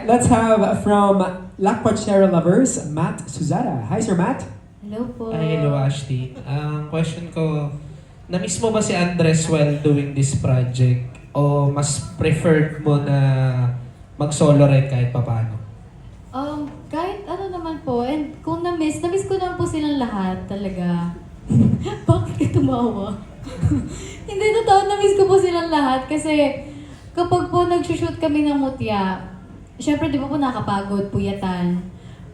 right, let's have from Lakpachera Lovers, Matt Suzara. Hi, Sir Matt. Hello po. Ay, hello Ashley. Ang question ko, na-miss mo ba si Andres while doing this project? O mas preferred mo na mag-solo ride kahit papaano? Kahit ano naman po, and kung na-miss ko naman po silang lahat talaga. Bakit ka tumawa? Hindi, totoo, na-miss ko po silang lahat kasi kapag po nag-shoot kami ng mutya, syempre di ba po nakapagod, puyatan.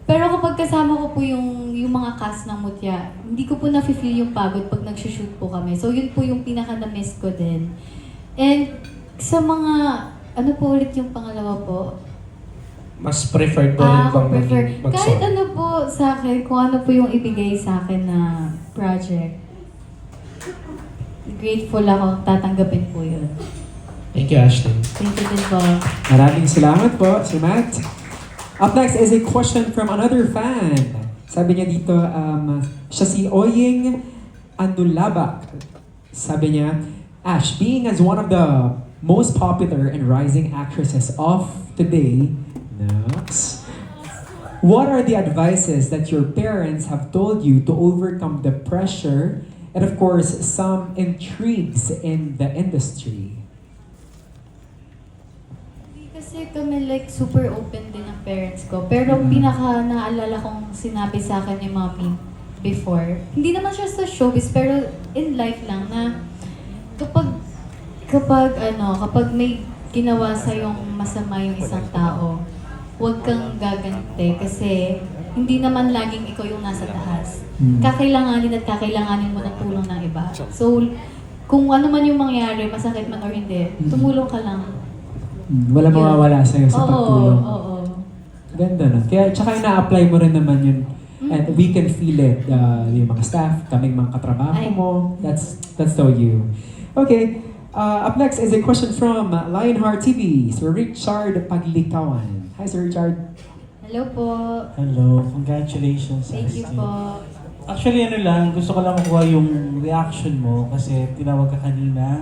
Pero kapag kasama ko po yung mga cast ng mutya, hindi ko po na-feel yung pagod pag nag-shoot po kami. So yun po yung pinaka-na-miss ko din. And sa mga, ano po ulit yung pangalawa po? Mas preferred mo rin bang maging mag-solo? Kahit ano po sa akin, kung ano po yung ibigay sa akin na project. Grateful ako, tatanggapin po yun. Thank you, Ashley. Thank you din po. Maraming salamat po, Sir Matt. Up next is a question from another fan. Sabi niya dito, siya si Oying Anulabak. Sabi niya, Ash, being as one of the most popular and rising actresses of today, next, what are the advices that your parents have told you to overcome the pressure and of course some intrigues in the industry? Kasi kami like super open din ang parents ko. Pero pinaka naalala kong sinabi sa akin ni mommy before, hindi naman siya sa showbiz, pero in life lang na kapag may ginawa sa yung masama yung isang tao, huwag kang gaganti kasi hindi naman laging ikaw yung nasa taas. Kakailanganin at kakailanganin mo ng tulong ng iba. So, kung ano man yung mangyari, masakit man or hindi, tumulong ka lang. Wala mawawala sa'yo sa pagtulong. Oo. Ganda na. Kaya tsaka ina-apply mo rin naman yun. And we can feel it. Yung mga staff, kaming mga katrabaho mo. That's so you. Okay. Up next is a question from Lionheart TV. Sir Richard Paglikawan. Hi, Sir Richard. Hello po. Hello, congratulations. Thank you Ashley. po. Actually, ano lang, gusto ko lang makuha yung reaction mo kasi tinawag ka kanina.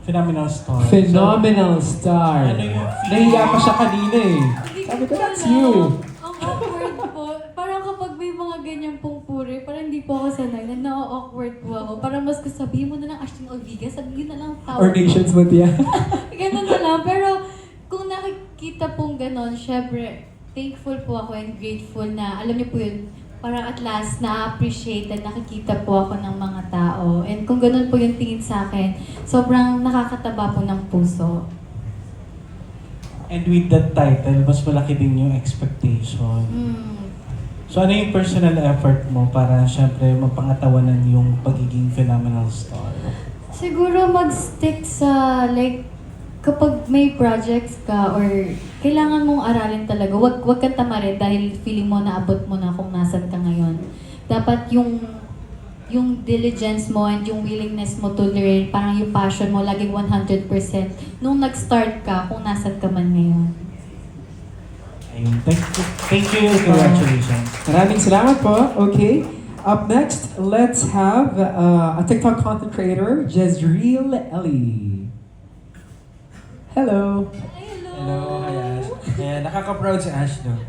Phenomenal star. Phenomenal star. Ano yung Nahiya pa siya kanina eh. Sabi ko, that's you. Ang awkward po. Parang kapag may mga ganyan pong puri, parang hindi po ako sanay na na-awkward po ako. Parang mas sabihin mo na lang Ashton Olviga, sabihin na lang tawag. Or Nations Mutia. Ganun na lang. Pero kung nakikita pong ganon, syempre, thankful po ako and grateful na, alam niyo po yun, parang at last na-appreciate at nakikita po ako ng mga tao. And kung ganun po yung tingin sa akin, sobrang nakakataba po ng puso. And with that title, mas malaki din yung expectation. So ano yung personal effort mo para syempre mapangatawanan yung pagiging phenomenal star? Siguro mag-stick sa kapag may projects ka or kailangan mong aralin talaga, wag kang tamarin dahil feeling mo naabot mo na kung nasan ka ngayon. Dapat yung diligence mo and yung willingness mo to learn, parang yung passion mo, laging 100% nung nag-start ka kung nasan ka man ngayon. Ayun, thank you, congratulations. Maraming salamat po. Okay. Up next, let's have a TikTok content creator, Jezreel Ellie. Hello. Hello, hi Ash. Ayan, nakaka-proud si Ash, no?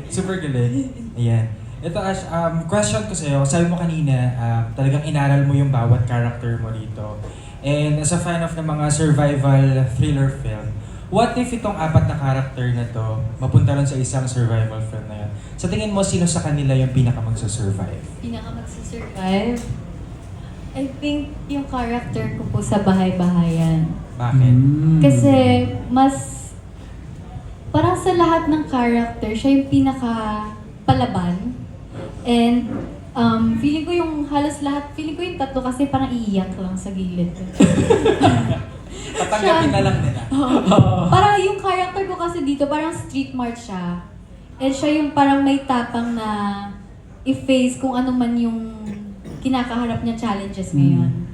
Super galing. Ayan. Ito Ash, question ko sa'yo. Sabi mo kanina, talagang inaral mo yung bawat character mo dito. And as a fan of ng mga survival thriller film, what if itong apat na character na to, mapunta rin sa isang survival film na yun? Sa tingin mo, sino sa kanila yung pinaka magsasurvive? Pinaka magsasurvive? I think yung character ko po sa Bahay-Bahayan. Bakit? Kasi mas parang sa lahat ng character, siya yung pinaka palaban. And feeling ko yung halos lahat, feeling ko yung tatlo kasi parang iiyak lang sa gilid. Tatanggapin na lang nila. Parang yung character ko kasi dito, parang street smart siya. And siya yung parang may tapang na i-face kung ano man yung kinakaharap niya challenges ngayon.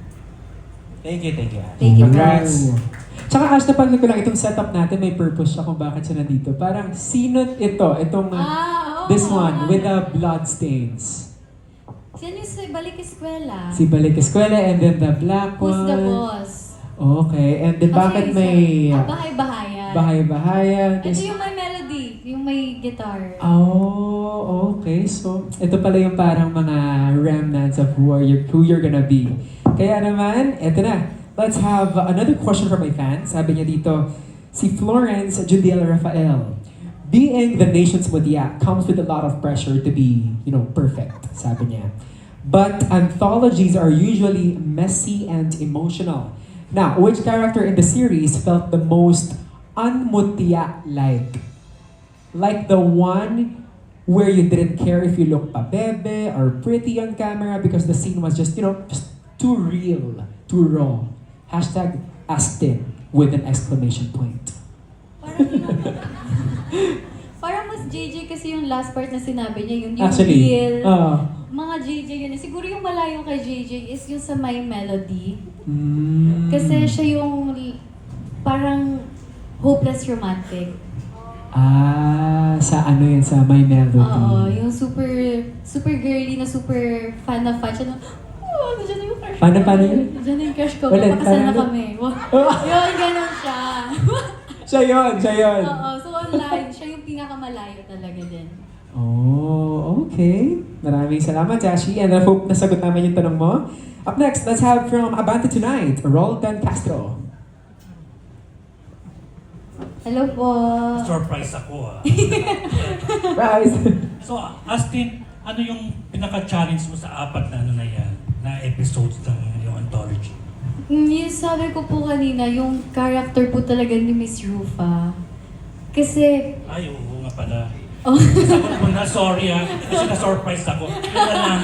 Thank you, Ash. Thank you, Congrats. Tsaka Ash, napanood ko lang itong setup natin, may purpose siya kung bakit siya nandito. Parang sino ito? Itong this one with the blood stains. Yan yung sa Balik Eskwela. Si Balik Eskwela and then the black Who's one. the boss? Okay, and then bakit may Bahay-Bahayan. Bahay-bahayan. Ito yung may melody, yung may guitar. Oh, okay. So, ito pala yung parang mga remnants of who you're gonna be. Kaya naman, eto na. Let's have another question from my fan. Sabi niya dito, si Florence Judiel Rafael. Being the nation's mutya comes with a lot of pressure to be, perfect, sabi niya. But anthologies are usually messy and emotional. Now, which character in the series felt the most unmutya-like? Like the one where you didn't care if you look pabebe or pretty on camera because the scene was just too real, too raw. Hashtag Astin with an exclamation point. Parang mas JJ kasi yung last part na sinabi niya, yung Actually, real. Mga JJ yun. Siguro yung malayo kay JJ is yung sa My Melody. Kasi siya yung parang hopeless romantic. Sa ano yun, sa My Melody. Oo, yung super girly na super fan na fan siya. Nandiyan na yung crush Paano ko. yun? Nandiyan na yung crush ko. Ulit, Papakasal na paano? kami. Yun, ganun siya. Siya yun. Oo, so online, siya yung pinakamalayo talaga din. Oh, okay. Maraming salamat, Jashi. And I hope nasagot namin yung tanong mo. Up next, let's have from Abante Tonight, Roldan Castro. Hello po. Surprise ako ah. Rise. So, Astin, ano yung pinaka-challenge mo sa apat na yan, na episodes ng yung anthology? Yung sabi ko po kanina, yung character po talaga ni Miss Rufa. Kasi, Ay, oo nga pala. oh, Sagot mo na, sorry ah, kasi na-surprise ako. Yun na lang.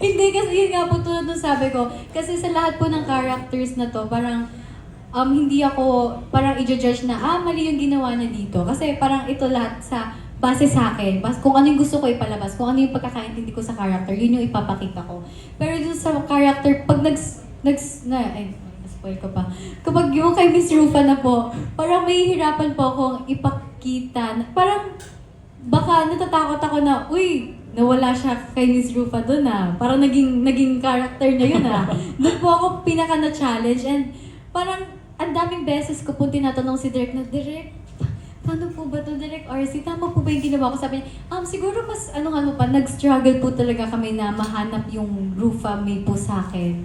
hindi kasi yun nga po tulad nung sabi ko. Kasi sa lahat po ng characters na to, parang hindi ako parang i-judge na, mali yung ginawa niya dito. Kasi parang ito lahat base sa akin. Kung ano yung gusto ko ipalabas, kung ano yung pagkakaintindi ko sa character, yun yung ipapakita ko. Pero dun sa character, pag spoil ko pa. Kapag yung kay Miss Rufa na po, parang may hirapan po akong ipakita. Parang, baka natatakot ako na, uy, nawala siya kay Miss Rufa doon Parang naging character niya yun Doon po ako pinaka na-challenge and parang ang daming beses ko po tinatanong si Direk na, Direk, paano po ba ito, Direk RC? Tama po ba yung ginawa ko? Sabi niya, siguro mas nag-struggle po talaga kami na mahanap yung Rufa may po sa akin.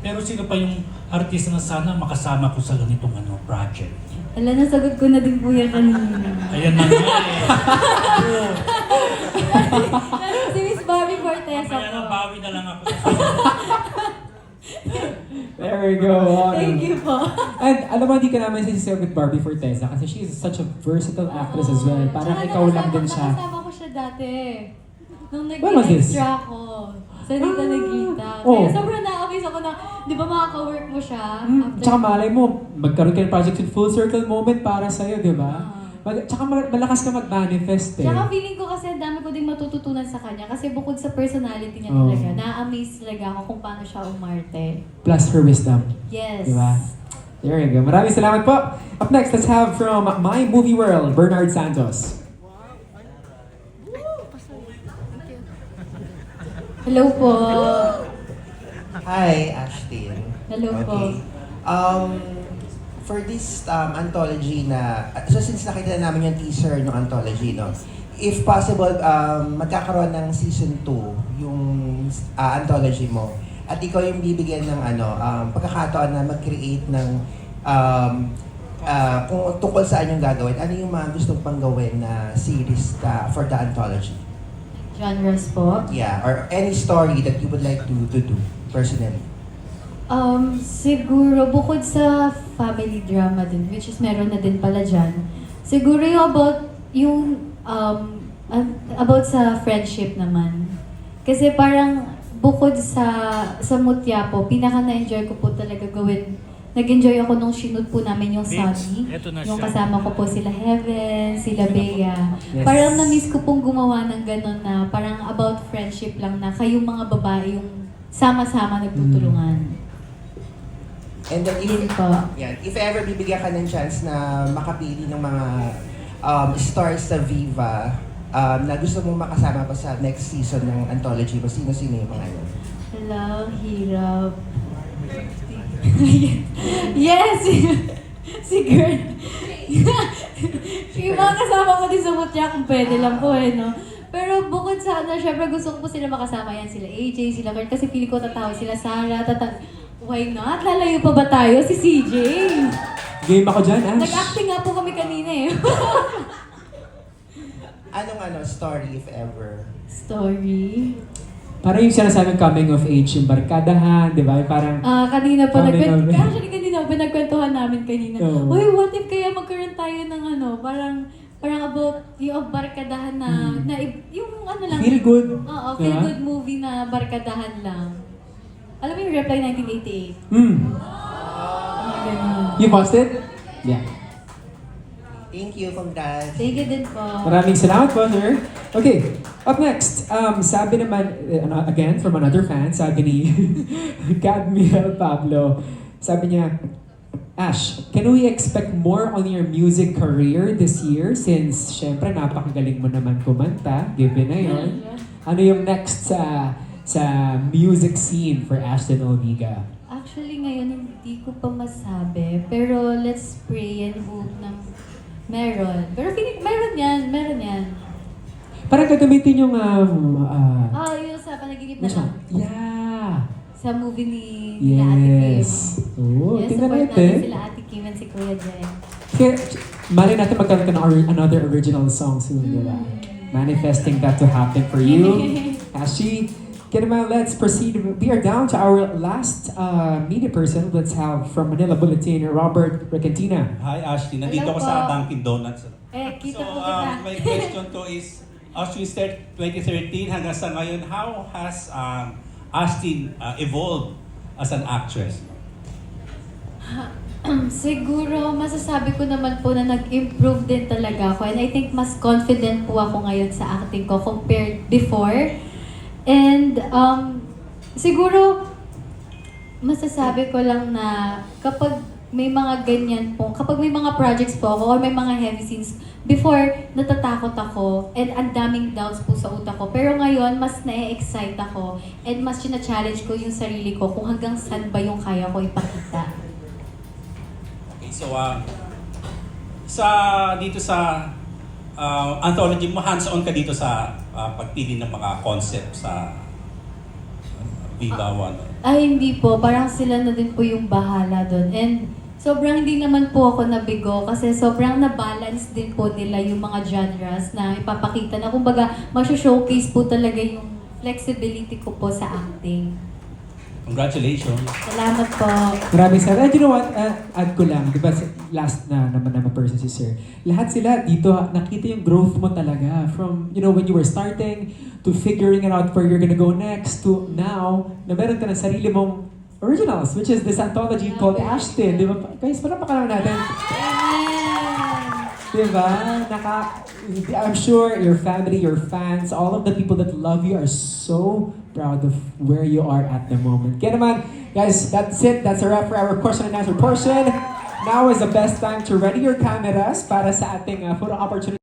Pero sino pa yung artist na sana makasama ko sa ganitong project? Ala, nasagot ko na din po yan kanina. Ayan na nga eh. Si Miss Barbie Fortesa Kaya po. na, bawi na lang ako. There we go. Thank you po. And alam mo, hindi ka naman sisisaw with Barbie Fortesa kasi she is such a versatile actress as well. Parang Tsaka ikaw lang din siya. Nakasama ko siya dati. Nung When was this? nag-extra ako. Sa Rita Negrita. Oh. Kaya sobrang na-amaze ako na, di ba makaka-work mo siya? Tsaka malay mo, magkaroon ka ng project with full circle moment para sa'yo, di ba? Tsaka malakas ka mag-manifest eh. Tsaka feeling ko kasi ang dami ko din matututunan sa kanya kasi bukod sa personality niya Oh. talaga, na-amaze talaga ako kung paano siya umarte. Plus her wisdom. Yes. Di ba? There you go. Maraming salamat po. Up next, let's have from My Movie World, Bernard Santos. Hello po. Hi, Ashtin. Hello po. For this anthology so since nakita na namin yung teaser ng anthology, no? If possible, magkakaroon ng season 2 yung anthology mo. At ikaw yung bibigyan ng pagkakataon na mag-create ng kung tungkol saan yung gagawin. Ano yung mga gusto pang gawin na series for the anthology? Genres po. Yeah, or any story that you would like to do personally. Siguro, bukod sa family drama din, which is meron na din pala dyan, siguro yung about sa friendship naman. Kasi parang bukod sa mutya po, pinaka na-enjoy ko po talaga gawin. Nag-enjoy ako nung shoot po namin yung Sunny. Eto na Yung siya. kasama ko po sila Heaven, sila Bea. Yes. Parang na-miss ko pong gumawa ng gano'n na parang about friendship lang na kayong mga babae yung sama-sama nagtutulungan. And then Yun po. if ever bibigyan ka ng chance na makapili ng mga stars sa Viva na gusto mong makasama pa sa next season ng anthology mo, sino-sino yung mga yun? Hello, hirap. Yes! Si girl. Yung mga kasama ko din sa mutya kung pwede lang po no. Pero bukod sa syempre gusto ko po sila makasama yan. Sila AJ, sila Kurt, kasi pili ko tatawag sila Sarah, why not? Lalayo pa ba tayo? Si CJ. Game ako dyan, Ash. Nag-acting nga po kami kanina eh. Anong story if ever? Story? Parang yung sinasabing coming of age, yung barkadahan, di ba? Parang, Kanina po, Coming of age. actually kanina po, nagkwentuhan namin kanina. Oo. Uy, what if kaya magkaroon tayo ng parang about yung barkadahan na yung lang. feel good. Oo, feel Diba? good movie na barkadahan lang. Alam mo yung Reply 1988? Ganun. You watched it? Yeah. Thank you, congrats. Thank you din po. Maraming salamat po, sir. Okay, up next, sabi naman, again, from another fan, sabi ni Cadmiel Pablo, sabi niya, Ash, can we expect more on your music career this year since, syempre, napakagaling mo naman kumanta, given na yun. Ano yung next sa music scene for Ashton Olviga? Actually, ngayon hindi ko pa masabi. Pero let's pray and hope na meron. Pero meron yan. Parang gagamitin yung, Yung sa panaginip na lang. yeah. Sa movie ni nila Ate Kim. Yes. Oo, Yes, tingnan support natin. natin sila Ate Kim and si Kuya Jen. Kaya, mali natin magkaroon ka ng another original song soon, di ba? Manifesting that to happen for you. Ashi, okay naman, let's proceed. We are down to our last media person. Let's have from Manila Bulletin, Robert Recantina. Hi Ashley, nandito Hello ako sa po. Dunkin Donuts. Kita So, po kita. my question to is, as we start 2013 hanggang sa ngayon, how has Ashley evolved as an actress? Siguro, masasabi ko naman po na nag-improve din talaga ako. And I think mas confident po ako ngayon sa acting ko compared before. And siguro, masasabi ko lang na kapag may mga ganyan po, kapag may mga projects po ako or may mga heavy scenes, before, natatakot ako and ang daming doubts po sa utak ko. Pero ngayon, mas na-excite ako and mas challenge ko yung sarili ko kung hanggang saan ba yung kaya ko ipakita. Okay, so dito sa anthology mo, hands-on ka dito sa pagpili ng mga concept sa Viva One. Ay, hindi po. Parang sila na din po yung bahala doon. And sobrang hindi naman po ako nabigo kasi sobrang na-balance din po nila yung mga genres na ipapakita na kumbaga showcase po talaga yung flexibility ko po sa acting. Congratulations. Salamat po. Maraming salamat. And you know what? Add ko lang, di ba last na naman person si Sir. Lahat sila dito, nakita yung growth mo talaga. From, when you were starting, to figuring it out where you're gonna go next, to now, na meron ka ng sarili mong originals, which is this anthology called Ashton. Di ba? Guys, palapakalan natin. Amen! Di ba? I'm sure your family, your fans, all of the people that love you are so proud of where you are at the moment. Kaya naman, guys, that's it. That's a wrap for our question and answer portion. Now is the best time to ready your cameras para sa ating photo opportunity.